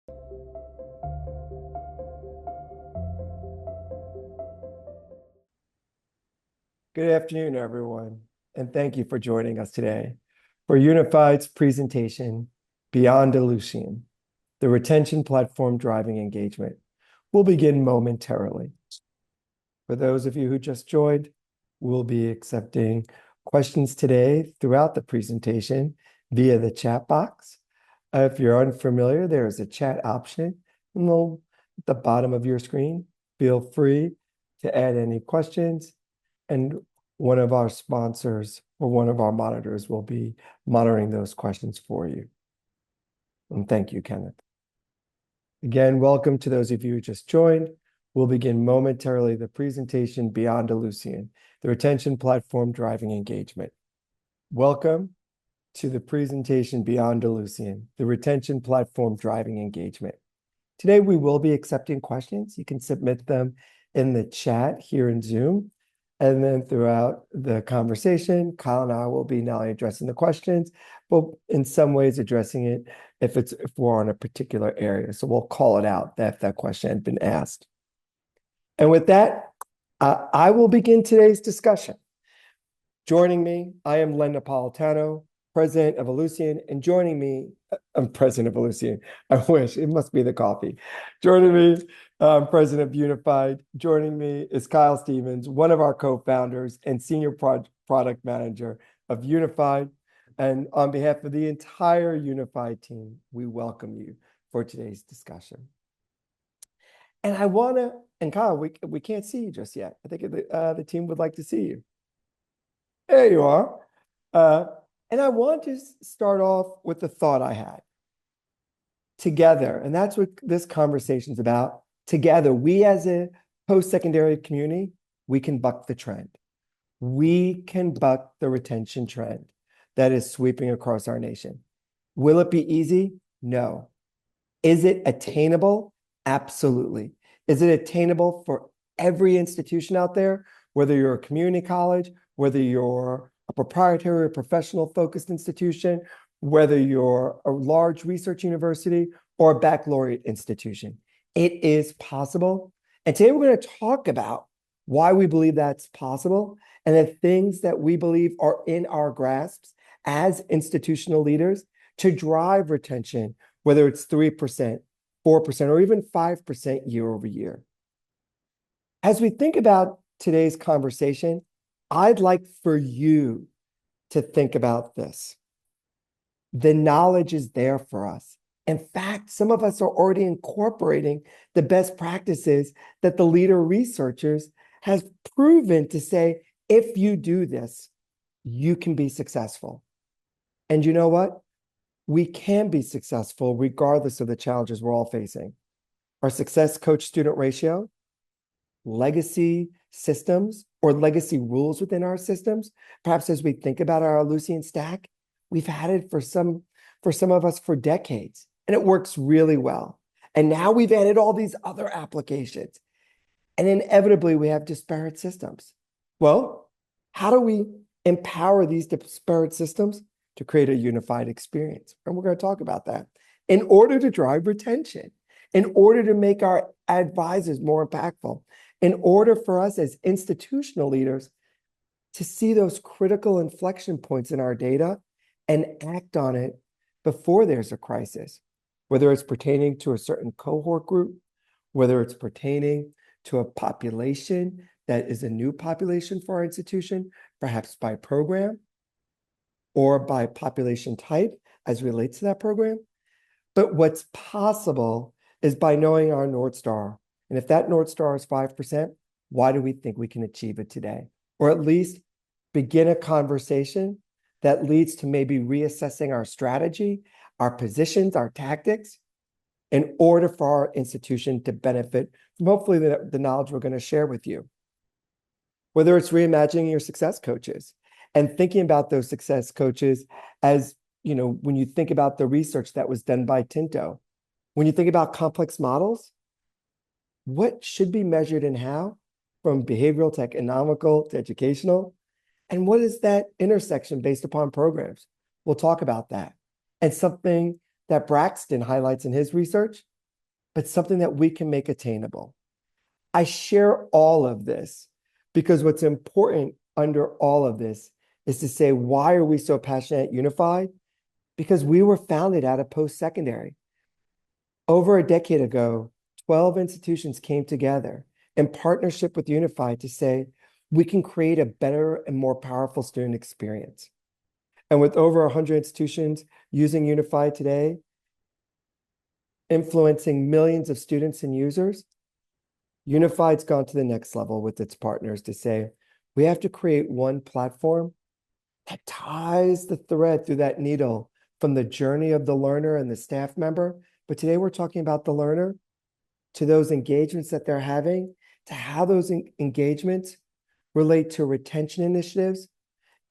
Good afternoon, everyone, and thank you for joining us today for Unifyed's presentation, Beyond Ellucian, the retention platform driving engagement. We'll begin momentarily. For those of you who just joined, we'll be accepting questions today throughout the presentation via the chat box. If you're unfamiliar, there is a chat option at the bottom of your screen. Feel free to add any questions, and one of our sponsors or one of our monitors will be monitoring those questions for you. And thank you, Kenneth. Again, welcome to those of you who just joined. We'll begin momentarily the presentation Beyond Ellucian, the retention platform driving engagement. Welcome to the presentation Beyond Ellucian, the retention platform driving engagement. Today, we will be accepting questions. You can submit them in the chat here in Zoom. And then throughout the conversation, Kyle and I will be not only addressing the questions, but in some ways addressing it if we're on a particular area. So we'll call it out if that question had been asked. And with that, I will begin today's discussion. Joining me, I am Len Napolitano, president of Ellucian, and joining me, I'm president of Ellucian. I wish, it must be the coffee. Joining me, president of Unified. Joining me is Kyle Stevens, one of our co-founders and senior product manager of Unified. And on behalf of the entire Unified team, we welcome you for today's discussion. And and Kyle, we can't see you just yet. I think the team would like to see you. There you are. And I want to start off with the thought I had. Together, and that's what this conversation's about. Together, we as a post-secondary community, we can buck the trend. We can buck the retention trend that is sweeping across our nation. Will it be easy? No. Is it attainable? Absolutely. Is it attainable for every institution out there, whether you're a community college, whether you're a proprietary or professional focused institution, whether you're a large research university or a baccalaureate institution? It is possible. And today we're going to talk about why we believe that's possible and the things that we believe are in our grasps as institutional leaders to drive retention, whether it's 3%, 4%, or even 5% year over year. As we think about today's conversation, I'd like for you to think about this. The knowledge is there for us. In fact, some of us are already incorporating the best practices that the leader researchers has proven to say, if you do this, you can be successful. And you know what? We can be successful regardless of the challenges we're all facing. Our success coach-student ratio, legacy systems, or legacy rules within our systems, perhaps as we think about our Ellucian stack, we've had it for some of us for decades, and it works really well. And now we've added all these other applications, and inevitably we have disparate systems. Well, how do we empower these disparate systems to create a unified experience? And we're going to talk about that in order to drive retention, in order to make our advisors more impactful, in order for us as institutional leaders to see those critical inflection points in our data and act on it before there's a crisis, whether it's pertaining to a certain cohort group, whether it's pertaining to a population that is a new population for our institution, perhaps by program or by population type as relates to that program. But what's possible is by knowing our North Star. And if that North Star is 5%, why do we think we can achieve it today? Or at least begin a conversation that leads to maybe reassessing our strategy, our positions, our tactics, in order for our institution to benefit from hopefully the knowledge we're going to share with you. Whether it's reimagining your success coaches and thinking about those success coaches as, when you think about the research that was done by Tinto, when you think about complex models, what should be measured and how, from behavioral to economical to educational, and what is that intersection based upon programs? We'll talk about that. And something that Braxton highlights in his research but something that we can make attainable. I share all of this because what's important under all of this is to say, why are we so passionate at Unified? Because we were founded out of post-secondary. Over a decade ago, 12 institutions came together in partnership with Unified to say, we can create a better and more powerful student experience. And with over 100 institutions using Unified today, influencing millions of students and users, Unified's gone to the next level with its partners to say, we have to create one platform that ties the thread through that needle from the journey of the learner and the staff member. But today we're talking about the learner, to those engagements that they're having, to how those engagements relate to retention initiatives,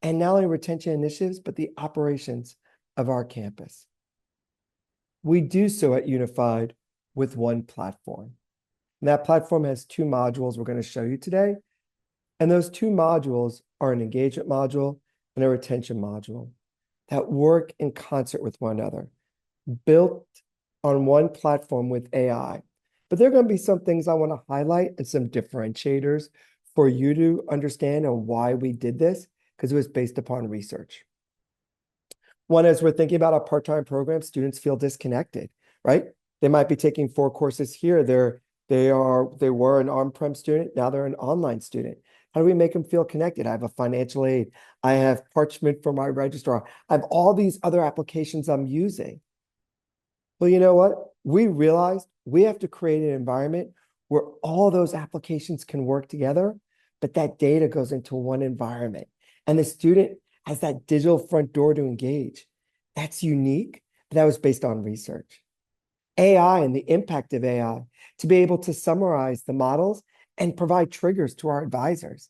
and not only retention initiatives, but the operations of our campus. We do so at Unified with one platform. And that platform has two modules we're going to show you today. And those two modules are an engagement module and a retention module that work in concert with one another, built on one platform with AI. But there are going to be some things I want to highlight and some differentiators for you to understand and why we did this, because it was based upon research. One, as we're thinking about a part-time program, students feel disconnected, right? They might be taking 4 courses here. They were an on-prem student. Now they're an online student. How do we make them feel connected? I have a financial aid. I have Parchment for my registrar. I have all these other applications I'm using. Well, you know what? We realized we have to create an environment where all those applications can work together, but that data goes into one environment. And the student has that digital front door to engage. That's unique. That was based on research. AI and the impact of AI to be able to summarize the models and provide triggers to our advisors.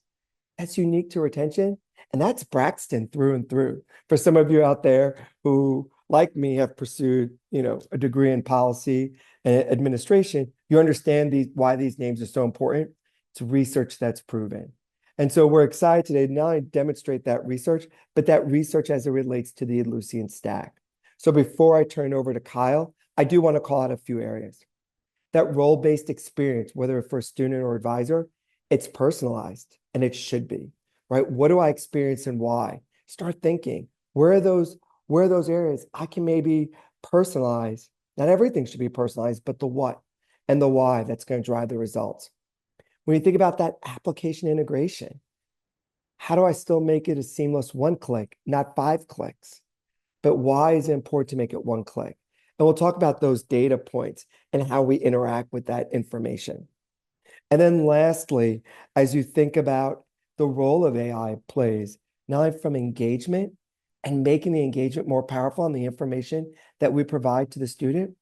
That's unique to retention. And that's Braxton through and through. For some of you out there who, like me, have pursued, a degree in policy and administration, you understand why these names are so important. It's research that's proven. And so we're excited today to not only demonstrate that research, but that research as it relates to the Ellucian stack. So before I turn it over to Kyle, I do want to call out a few areas. That role-based experience, whether for a student or advisor, it's personalized, and it should be, right? What do I experience and why? Start thinking, where are those areas I can maybe personalize? Not everything should be personalized, but the what and the why that's going to drive the results. When you think about that application integration, how do I still make it a seamless 1 click, not 5 clicks? But why is it important to make it 1 click? And we'll talk about those data points and how we interact with that information. And then lastly, as you think about the role of AI plays, not only from engagement and making the engagement more powerful on the information that we provide to the student,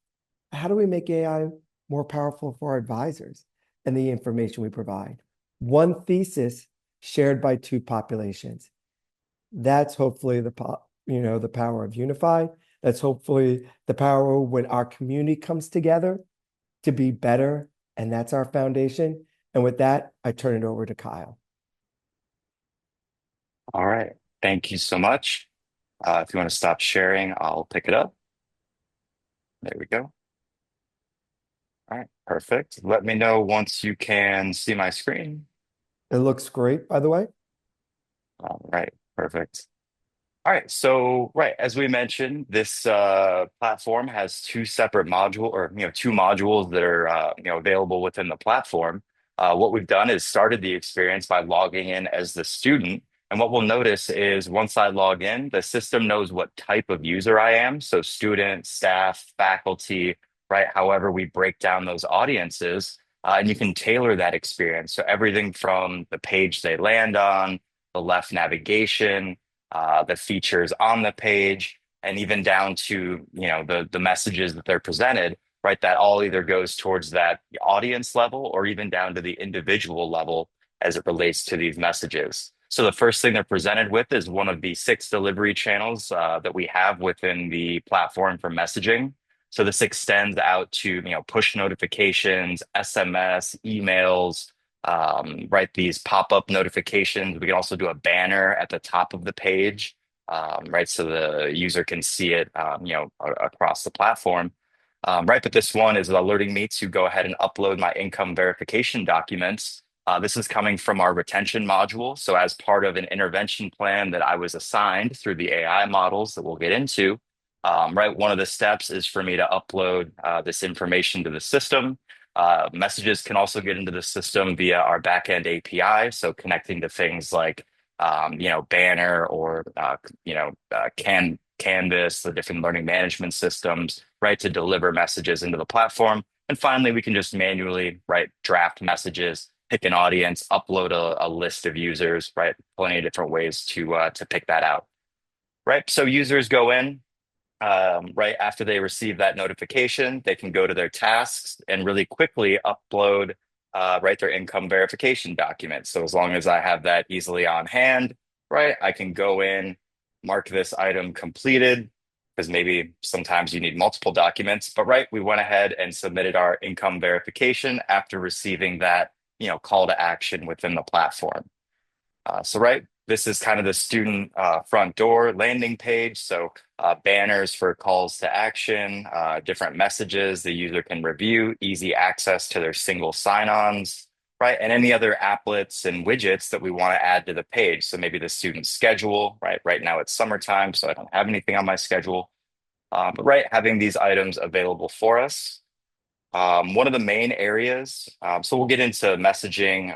how do we make AI more powerful for our advisors and the information we provide? One thesis shared by 2 populations. That's hopefully the power of Unified. That's hopefully the power when our community comes together to be better, and that's our foundation. And with that, I turn it over to Kyle. All right. Thank you so much. If you want to stop sharing, I'll pick it up. There we go. All right. Perfect. Let me know once you can see my screen. It looks great, by the way. All right. Perfect. All right. So, right, as we mentioned, this platform has 2 separate two modules that are available within the platform. What we've done is started the experience by logging in as the student. And what we'll notice is once I log in, the system knows what type of user I am. So student, staff, faculty, right? However, we break down those audiences, and you can tailor that experience. So everything from the page they land on, the left navigation, the features on the page, and even down to the messages that they're presented, right? That all either goes towards that audience level or even down to the individual level as it relates to these messages. So the first thing they're presented with is one of the 6 delivery channels that we have within the platform for messaging. So this extends out to push notifications, SMS, emails, right? These pop-up notifications. We can also do a banner at the top of the page, right? So the user can see it, across the platform. Right, but this one is alerting me to go ahead and upload my income verification documents. This is coming from our retention module. So, as part of an intervention plan that I was assigned through the AI models that we'll get into, right, one of the steps is for me to upload this information to the system. Messages can also get into the system via our backend API. So, connecting to things like, Banner or, Canvas, the different learning management systems, right, to deliver messages into the platform. And finally, we can just manually, right, draft messages, pick an audience, upload a list of users, right? Plenty of different ways to pick that out, right? So users go in, right after they receive that notification, they can go to their tasks and really quickly upload, right, their income verification document. So as long as I have that easily on hand, right, I can go in, mark this item completed, because maybe sometimes you need multiple documents. But right, we went ahead and submitted our income verification after receiving that, call to action within the platform. So right, this is kind of the student front door landing page. So banners for calls to action, different messages the user can review, easy access to their single sign-ons, right? And any other applets and widgets that we want to add to the page. So maybe the student schedule, right? Right now it's summertime, so I don't have anything on my schedule. But right, having these items available for us. One of the main areas, so we'll get into messaging,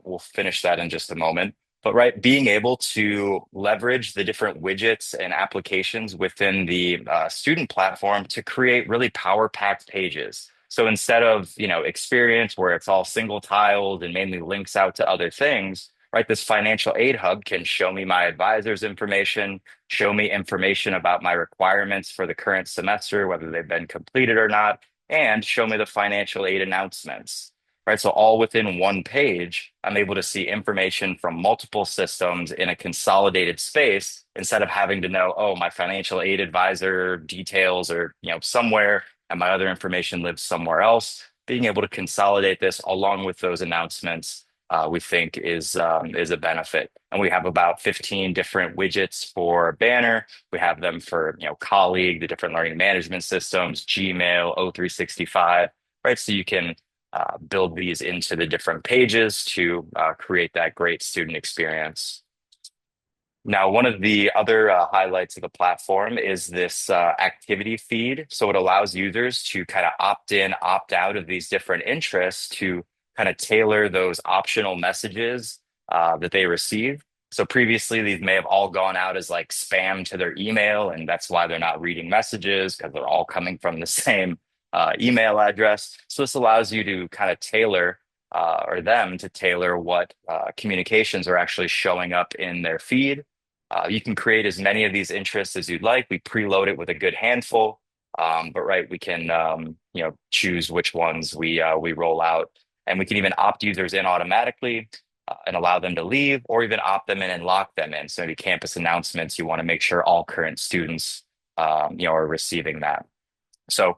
we'll finish that in just a moment. But right, being able to leverage the different widgets and applications within the student platform to create really power-packed pages. So instead of, experience where it's all single tiled and mainly links out to other things, right, this financial aid hub can show me my advisor's information, show me information about my requirements for the current semester, whether they've been completed or not, and show me the financial aid announcements, right? So all within one page, I'm able to see information from multiple systems in a consolidated space instead of having to know, oh, my financial aid advisor details are, somewhere and my other information lives somewhere else. Being able to consolidate this along with those announcements, we think is a benefit. And we have about 15 different widgets for Banner. We have them for, Colleague, the different learning management systems, Gmail, O365, right? So you can build these into the different pages to create that great student experience. Now, one of the other highlights of the platform is this activity feed. So it allows users to kind of opt in, opt out of these different interests to kind of tailor those optional messages that they receive. So previously, these may have all gone out as like spam to their email, and that's why they're not reading messages because they're all coming from the same email address. So this allows you to kind of tailor or them to tailor what communications are actually showing up in their feed. You can create as many of these interests as you'd like. We preload it with a good handful, but right, we can choose which ones we roll out, and we can even opt users in automatically and allow them to leave, or even opt them in and lock them in. So maybe campus announcements, you want to make sure all current students are receiving that. So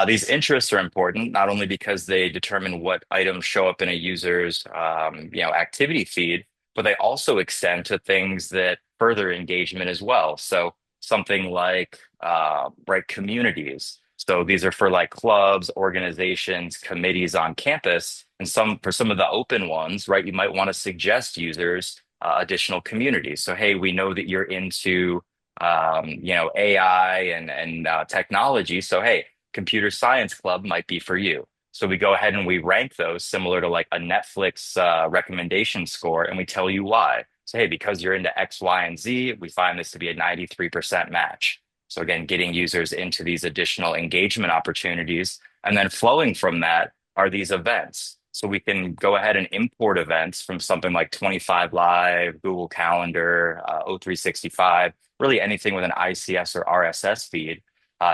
these interests are important not only because they determine what items show up in a user's activity feed, but they also extend to things that further engagement as well. So something like right, communities. So these are for like clubs, organizations, committees on campus, and some of the open ones, right? You might want to suggest users additional communities. So hey, we know that you're into AI and technology. So, hey, computer science club might be for you. So we go ahead and we rank those similar to like a Netflix recommendation score, and we tell you why. So, hey, because you're into X, Y, and Z, we find this to be a 93% match. So again, getting users into these additional engagement opportunities, and then flowing from that are these events. So we can go ahead and import events from something like 25 Live, Google Calendar, O365, really anything with an ICS or RSS feed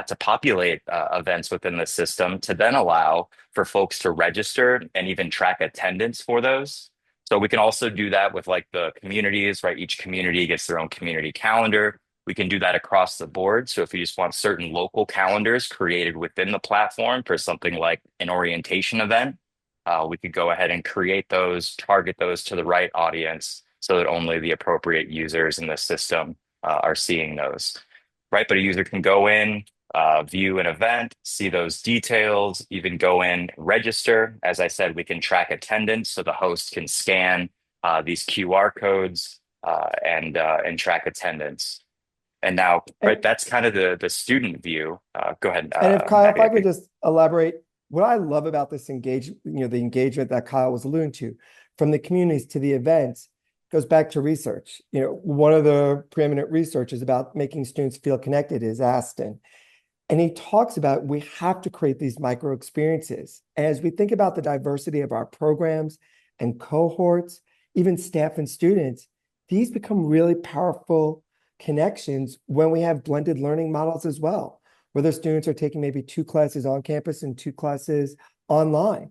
to populate events within the system to then allow for folks to register and even track attendance for those. So we can also do that with like the communities, right? Each community gets their own community calendar. We can do that across the board. So if you just want certain local calendars created within the platform for something like an orientation event, we could go ahead and create those, target those to the right audience so that only the appropriate users in the system are seeing those, right? But a user can go in, view an event, see those details, even go in, register. As I said, we can track attendance so the host can scan these QR codes and track attendance. And now, right, And that's kind of the student view. Go ahead, And if Kyle, if Maddie. I could just elaborate, what I love about this the engagement that Kyle was alluding to, from the communities to the events, goes back to research. One of the preeminent researchers about making students feel connected is Aston. And he talks about we have to create these micro experiences. As we think about the diversity of our programs and cohorts, even staff and students, these become really powerful connections when we have blended learning models as well, where the students are taking maybe 2 classes on campus and 2 classes online.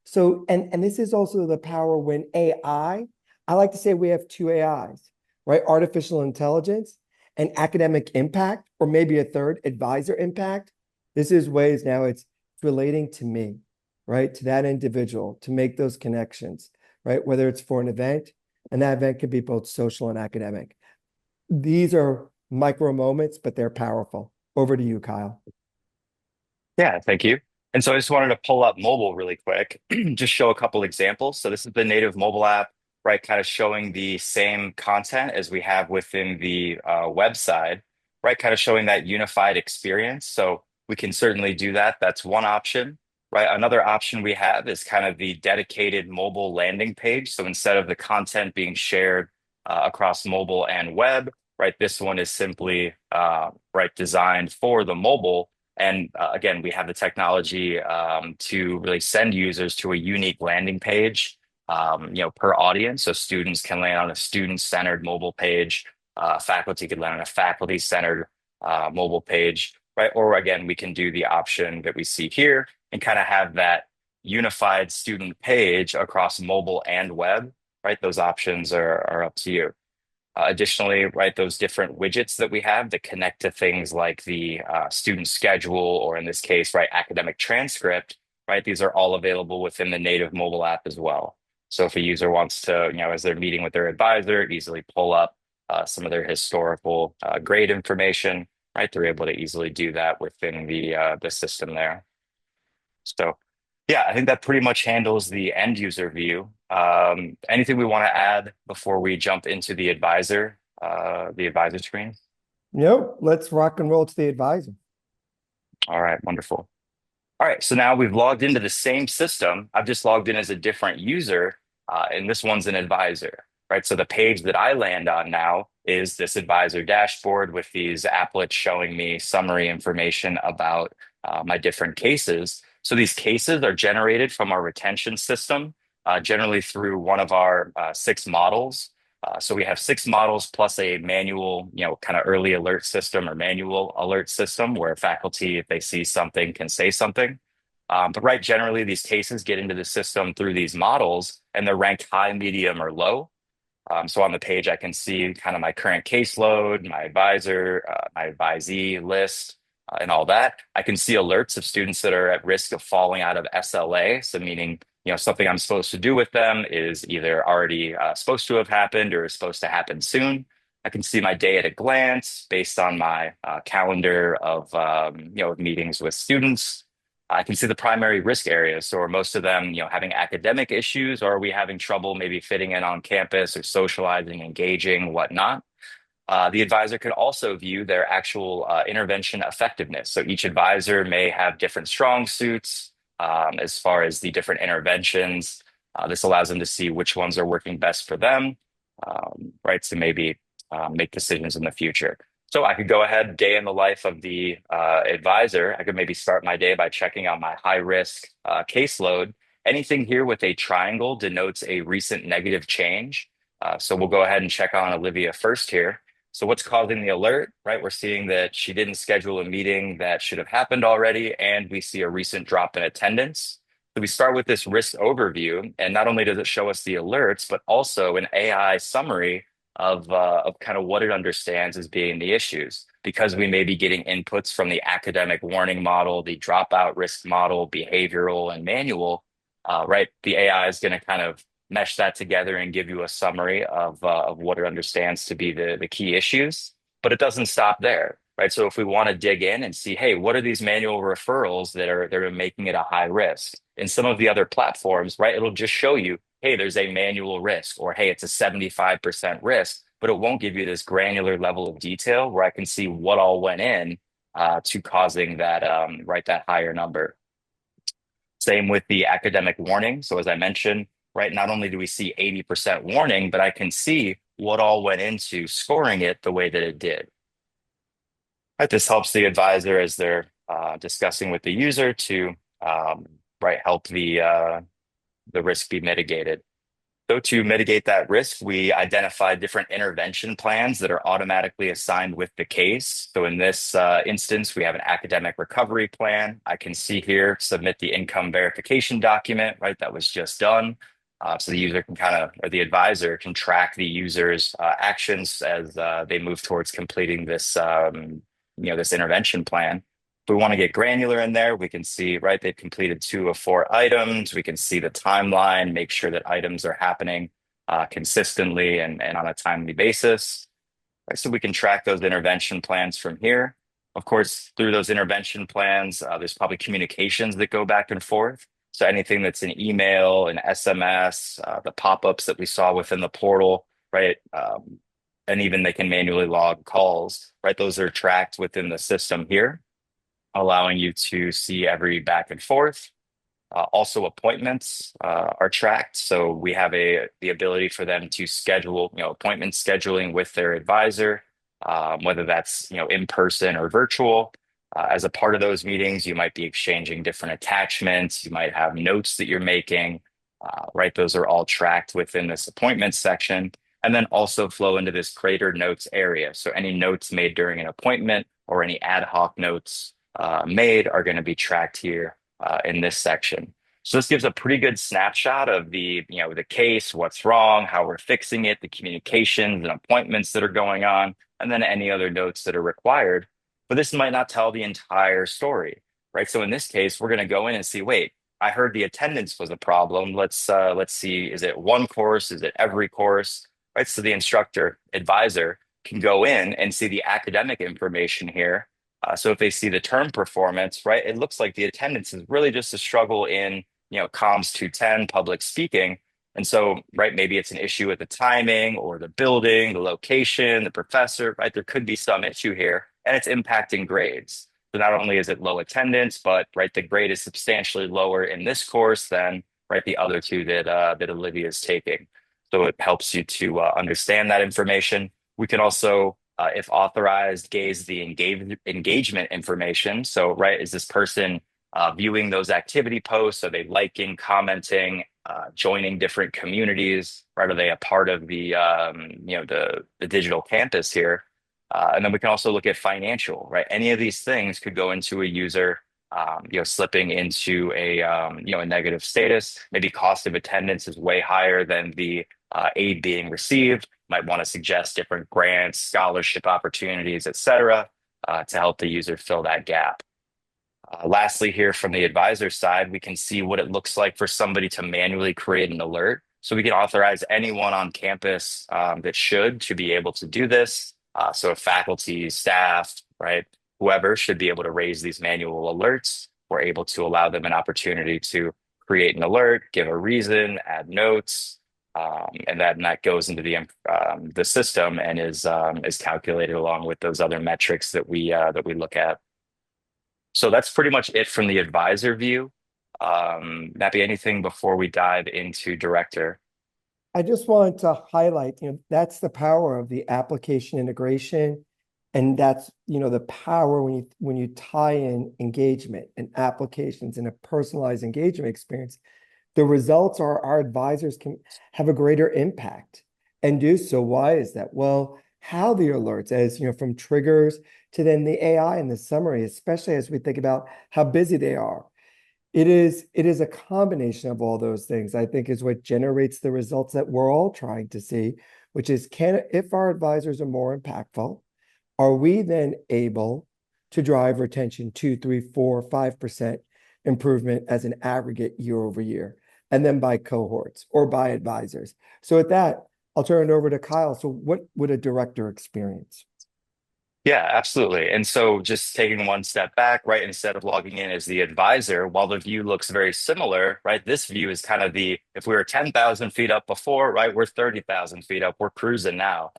So, and this is also the power when I like to say we have two AIs, right? Artificial intelligence and academic impact, or maybe a third, advisor impact. This is ways now it's relating to me, right? To that individual to make those connections, right? Whether it's for an event, and that event could be both social and academic. These are micro moments, but they're powerful. Over to you, Kyle. Yeah, thank you. And so I just wanted to pull up mobile really quick, just show a couple examples. So this is the native mobile app, right? Kind of showing the same content as we have within the website, right? Kind of showing that unified experience. So we can certainly do that. That's one option, right? Another option we have is kind of the dedicated mobile landing page. So instead of the content being shared across mobile and web, right? This one is simply right designed for the mobile. And again, we have the technology to really send users to a unique landing page, per audience. So students can land on a student-centered mobile page. Faculty could land on a faculty-centered mobile page, right? Or again, we can do the option that we see here and kind of have that unified student page across mobile and web, right? Those options are up to you. Additionally, right, those different widgets that we have that connect to things like the student schedule, or in this case, right, academic transcript, right, these are all available within the native mobile app as well. So if a user wants to, as they're meeting with their advisor, easily pull up some of their historical grade information, right, they're able to easily do that within the system there. So yeah, I think that pretty much handles the end user view. Anything we want to add before we jump into the advisor screen? Nope, let's rock and roll to the advisor. All right, wonderful. All right, so now we've logged into the same system. I've just logged in as a different user, and this one's an advisor, right? So the page that I land on now is this advisor dashboard with these applets showing me summary information about my different cases. So these cases are generated from our retention system, generally through one of our 6 models. So we have 6 models plus a manual, kind of early alert system or manual alert system where faculty, if they see something, can say something. But right, generally, these cases get into the system through these models and they're ranked high, medium, or low. So on the page, I can see kind of my current caseload, my advisor, my advisee list, and all that. I can see alerts of students that are at risk of falling out of SLA. So meaning, something I'm supposed to do with them is either already supposed to have happened or is supposed to happen soon. I can see my day at a glance based on my calendar of, meetings with students. I can see the primary risk areas. So are most of them, having academic issues, or are we having trouble maybe fitting in on campus or socializing, engaging, whatnot? The advisor could also view their actual intervention effectiveness. So each advisor may have different strong suits as far as the different interventions. This allows them to see which ones are working best for them, right? So maybe make decisions in the future. So I could go ahead, day in the life of the advisor. I could maybe start my day by checking out my high risk caseload. Anything here with a triangle denotes a recent negative change. So we'll go ahead and check on Olivia first here. So what's causing the alert, right? We're seeing that she didn't schedule a meeting that should have happened already, and we see a recent drop in attendance. So we start with this risk overview, and not only does it show us the alerts, but also an AI summary of kind of what it understands as being the issues, because we may be getting inputs from the academic warning model, the dropout risk model, behavioral, and manual, right? The AI is going to kind of mesh that together and give you a summary of what it understands to be the key issues. But it doesn't stop there. right? So if we want to dig in and see, hey, what are these manual referrals that are making it a high risk? In some of the other platforms, right, it'll just show you, hey, there's a manual risk, or hey, it's a 75% risk, but it won't give you this granular level of detail where I can see what all went in to causing that right, that higher number. Same with the academic warning. So as I mentioned, right, not only do we see 80% warning, but I can see what all went into scoring it the way that it did. Right, this helps the advisor as they're discussing with the user to right, help the risk be mitigated. So to mitigate that risk, we identify different intervention plans that are automatically assigned with the case. So in this instance, we have an academic recovery plan. I can see here, submit the income verification document, right? That was just done. So the user can or the advisor can track the user's actions as they move towards completing this, this intervention plan. If we want to get granular in there, we can see, right, they've completed 2 of 4 items. We can see the timeline, make sure that items are happening consistently and on a timely basis. Right, so we can track those intervention plans from here. Of course, through those intervention plans, there's probably communications that go back and forth. So anything that's an email, an SMS, the pop-ups that we saw within the portal, right? And even they can manually log calls, right? Those are tracked within the system here, allowing you to see every back and forth. Also, appointments are tracked, so we have the ability for them to schedule, appointment scheduling with their advisor, whether that's in person or virtual. As a part of those meetings, you might be exchanging different attachments. You might have notes that you're making, right? Those are all tracked within this appointments section, and then also flow into this creator notes area. So any notes made during an appointment or any ad hoc notes made are going to be tracked here in this section. So this gives a pretty good snapshot of the case, what's wrong, how we're fixing it, the communications and appointments that are going on, and then any other notes that are required. But this might not tell the entire story, right? So in this case, we're going to go in and see, wait, I heard the attendance was a problem. Let's see, is it one course? Is it every course? Right? So the instructor advisor can go in and see the academic information here. So if they see the term performance, right, it looks like the attendance is really just a struggle in, comms 210, public speaking. And so, right, maybe it's an issue with the timing or the building, the location, the professor, right? There could be some issue here and it's impacting grades. So not only is it low attendance, but right, the grade is substantially lower in this course than right the other two that Olivia is taking. So it helps you to understand that information. We can also, if authorized, gaze the engagement information. So, right, is this person viewing those activity posts? Are they liking, commenting, joining different communities? Right, are they a part of the digital campus here? And then we can also look at financial. Right, any of these things could go into a user. Slipping into a negative status. Maybe cost of attendance is way higher than the aid being received. Might want to suggest different grants, scholarship opportunities, et cetera, to help the user fill that gap. Lastly, here from the advisor side, we can see what it looks like for somebody to manually create an alert. So we can authorize anyone on campus that should to be able to do this. So faculty, staff, right, whoever should be able to raise these manual alerts. We're able to allow them an opportunity to create an alert, give a reason, add notes, and that goes into the system and is calculated along with those other metrics that we look at. So that's pretty much it from the advisor view. Nappy, anything before we dive into director? I just wanted to highlight, that's the power of the application integration. And that's, the power when you tie in engagement and applications and a personalized engagement experience, the results are our advisors can have a greater impact and do so. Why is that? Well, how the alerts, as from triggers to then the AI and the summary, especially as we think about how busy they are. It is a combination of all those things, I think, is what generates the results that we're all trying to see, which is if our advisors are more impactful, are we then able to drive retention 2, 3, 4, 5% improvement as an aggregate year over year, and then by cohorts or by advisors? So with that, I'll turn it over to Kyle. So what would a director experience? Yeah, absolutely. And so just taking one step back, right, instead of logging in as the advisor, while the view looks very similar, right, this view is kind of the, if we were 10,000 feet up before, right, we're 30,000 feet up, we're cruising now.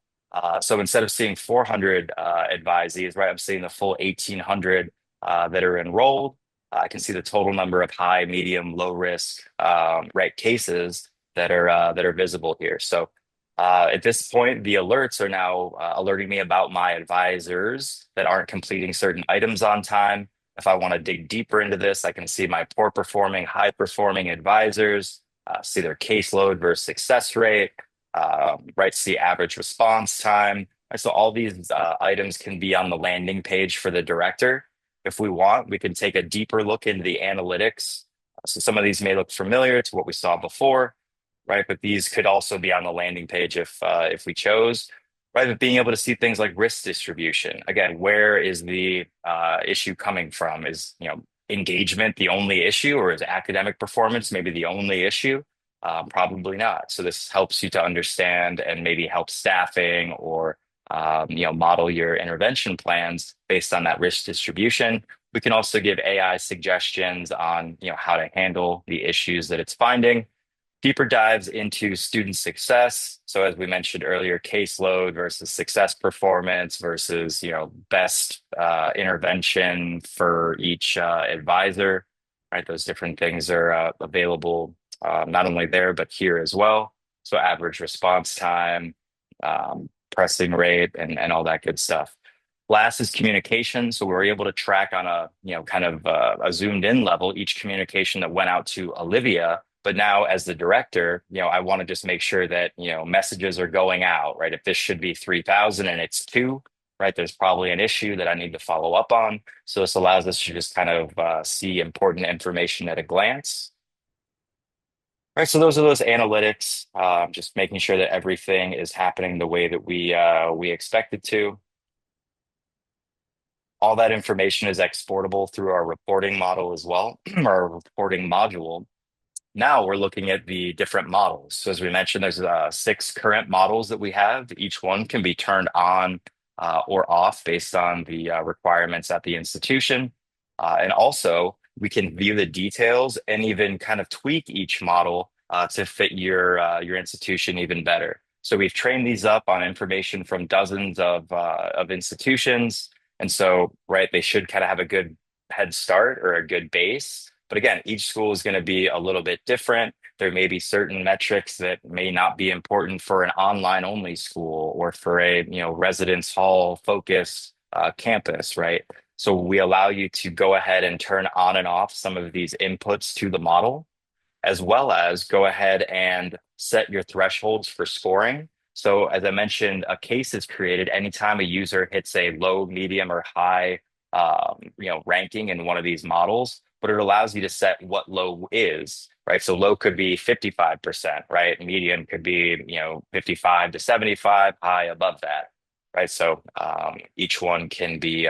So instead of seeing 400 advisees, right, I'm seeing the full 1,800 that are enrolled. I can see the total number of high, medium, low risk, right, cases that are visible here. So at this point, the alerts are now alerting me about my advisors that aren't completing certain items on time. If I want to dig deeper into this, I can see my poor performing, high performing advisors, see their caseload versus success rate, right? See average response time. Right, so all these items can be on the landing page for the director. If we want, we can take a deeper look into the analytics. So some of these may look familiar to what we saw before, right? But these could also be on the landing page if we chose, right? But being able to see things like risk distribution. Again, where is the issue coming from? Is, engagement the only issue, or is academic performance maybe the only issue? Probably not. So this helps you to understand and maybe help staffing or model your intervention plans based on that risk distribution. We can also give AI suggestions on how to handle the issues that it's finding. Deeper dives into student success. So as we mentioned earlier, caseload versus success performance versus, best intervention for each advisor, right? Those different things are available not only there, but here as well. So average response time, pressing rate, and all that good stuff. Last is communication. So we're able to track on a, kind of a zoomed in level each communication that went out to Olivia. But now as the director, I want to just make sure that, messages are going out, right? If this should be 3,000 and it's two, right? There's probably an issue that I need to follow up on. So this allows us to just kind of see important information at a glance. Right, so those are those analytics, just making sure that everything is happening the way that we expect it to. All that information is exportable through our reporting model as well, our reporting module. Now we're looking at the different models. So as we mentioned, there's six current models that we have. Each one can be turned on or off based on the requirements at the institution. And also, we can view the details and even kind of tweak each model to fit your institution even better. So we've trained these up on information from dozens of institutions, and so right, they should kind of have a good head start or a good base. But again, each school is going to be a little bit different. There may be certain metrics that may not be important for an online only school or for a residence hall focused campus, right? So we allow you to go ahead and turn on and off some of these inputs to the model, as well as go ahead and set your thresholds for scoring. So as I mentioned, a case is created anytime a user hits a low, medium, or high ranking in one of these models, but it allows you to set what low is, right? So low could be 55%, right? Medium could be, 55 to 75, high above that, right? So each one can be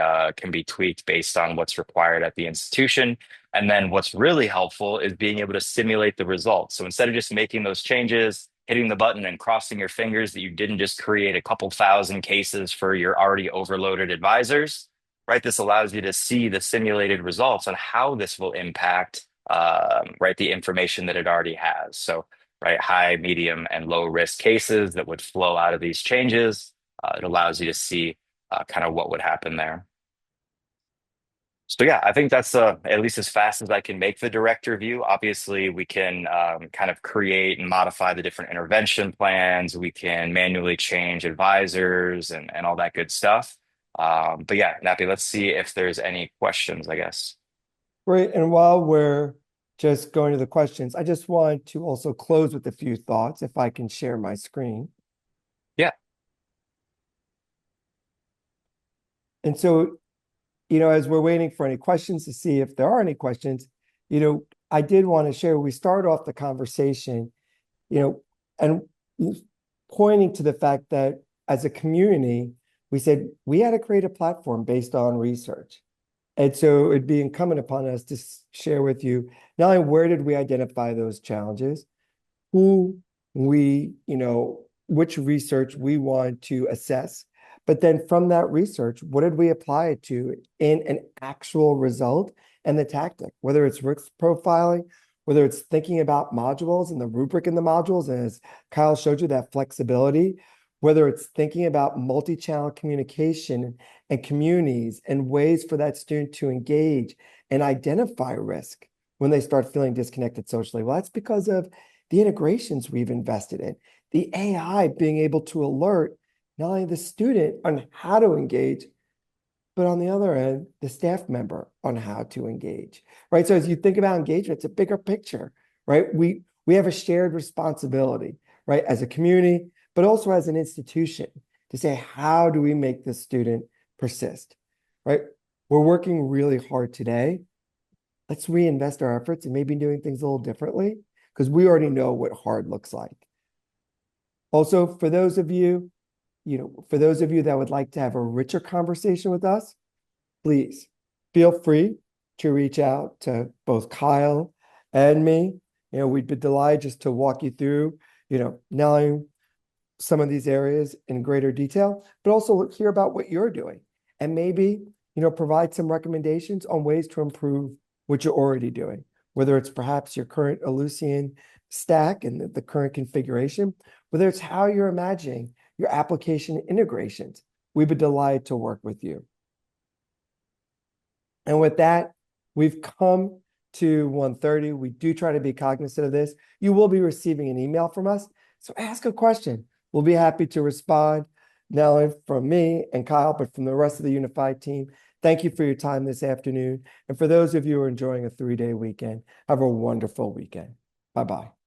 tweaked based on what's required at the institution. And then what's really helpful is being able to simulate the results. So instead of just making those changes, hitting the button and crossing your fingers that you didn't just create a couple thousand cases for your already overloaded advisors, right? This allows you to see the simulated results on how this will impact, right, the information that it already has. So, right, high, medium, and low risk cases that would flow out of these changes. It allows you to see kind of what would happen there. So yeah, I think that's at least as fast as I can make the director view. Obviously, we can kind of create and modify the different intervention plans. We can manually change advisors and all that good stuff. But yeah, Nappy, let's see if there's any questions, I guess. Great. And while we're just going to the questions, I just want to also close with a few thoughts, if I can share my screen. Yeah. And so, as we're waiting for any questions to see if there are any questions, I did want to share, we start off the conversation, and pointing to the fact that as a community, we said we had to create a platform based on research. And so it'd be incumbent upon us to share with you not only where did we identify those challenges, who we, which research we want to assess, But then from that research, what did we apply it to in an actual result and the tactic, whether it's risk profiling, whether it's thinking about modules and the rubric in the modules, and as Kyle showed you, that flexibility, whether it's thinking about multi-channel communication and communities and ways for that student to engage and identify risk when they start feeling disconnected socially. Well, that's because of the integrations we've invested in, the AI being able to alert not only the student on how to engage, but on the other end, the staff member on how to engage, right? So as you think about engagement, it's a bigger picture, right? We have a shared responsibility, right? As a community, but also as an institution to say, how do we make this student persist, right? We're working really hard today. Let's reinvest our efforts and maybe doing things a little differently because we already know what hard looks like. Also, for those of you, for those of you that would like to have a richer conversation with us, please feel free to reach out to both Kyle and me. We'd be delighted just to walk you through, knowing some of these areas in greater detail, but also hear about what you're doing and maybe, provide some recommendations on ways to improve what you're already doing, whether it's perhaps your current Ellucian stack and the current configuration, whether it's how you're imagining your application integrations. We'd be delighted to work with you. And with that, we've come to 1:30. We do try to be cognizant of this. You will be receiving an email from us. So ask a question. We'll be happy to respond, not only from me and Kyle, but from the rest of the Unified team. Thank you for your time this afternoon. And for those of you who are enjoying a 3-day weekend, have a wonderful weekend. Bye-bye.